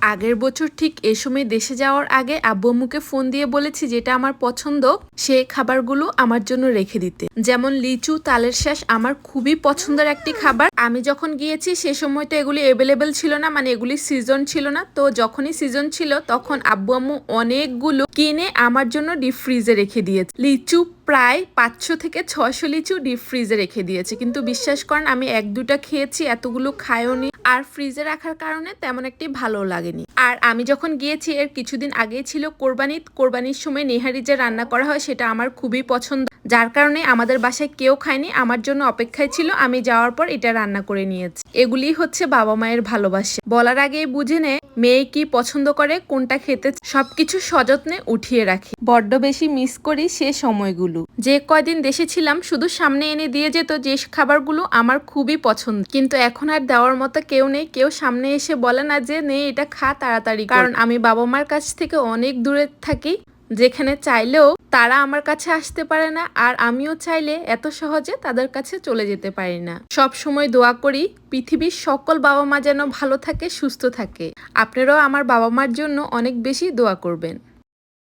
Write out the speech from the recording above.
আগের বছর ঠিক এ সময় দেশে যাওয়ার আগে আব্বু আম্মুকে ফোন দিয়ে বলেছি যেটা আমার পছন্দ সে খাবারগুলো আমার জন্য রেখে দিতে। যেমন লিচু, তালের শ্বাস আমার খুবই পছন্দের একটি খাবার। আমি যখন গিয়েছি সে সময় তো এগুলি অ্যাভেলেবেল ছিল না, মানে এগুলি সিজন ছিল না। তো যখনই সিজন ছিল তখন আব্বু আম্মু অনেকগুলো কিনে আমার জন্য ডিপ ফ্রিজে রেখে দিয়েছে। লিচু প্রায় 500 থেকে 600 লিচু ডিপ ফ্রিজে রেখে দিয়েছে, কিন্তু বিশ্বাস করেন আমি 1-2টা খেয়েছি, এতগুলো খায়ওনি। আর ফ্রিজে রাখার কারণে তেমন একটি ভালো লাগেনি। আর আমি যখন গিয়েছি এর কিছুদিন আগেই ছিল কোরবানির সময় নেহারি যে রান্না করা হয় সেটা আমার খুবই পছন্দ, যার কারণে আমাদের বাসায় কেউ খায়নি, আমার জন্য অপেক্ষায় ছিল। আমি যাওয়ার পর এটা রান্না করে নিয়েছি। এগুলি হচ্ছে বাবা মায়ের ভালোবাসা। বলার আগেই বুঝে নেয় মেয়ে কি পছন্দ করে, কোনটা খেতে, সবকিছু সযত্নে উঠিয়ে রাখি। বড্ড বেশি মিস করি সে সময়গুলো। যে কয়দিন দেশে ছিলাম শুধু সামনে এনে দিয়ে যেত যে খাবারগুলো আমার খুবই পছন্দ, কিন্তু এখন আর দেওয়ার মতো কেউ নেই। কেউ সামনে এসে বলে না যে নে এটা খা তাড়াতাড়ি, কারণ আমি বাবা মার কাছ থেকে অনেক দূরে থাকি, যেখানে চাইলেও তারা আমার কাছে আসতে পারে না, আর আমিও চাইলে এত সহজে তাদের কাছে চলে যেতে পারি না। সব সময় দোয়া করি পৃথিবীর সকল বাবা মা যেন ভালো থাকে, সুস্থ থাকে। আপনারাও আমার বাবা মার জন্য অনেক বেশি দোয়া করবেন।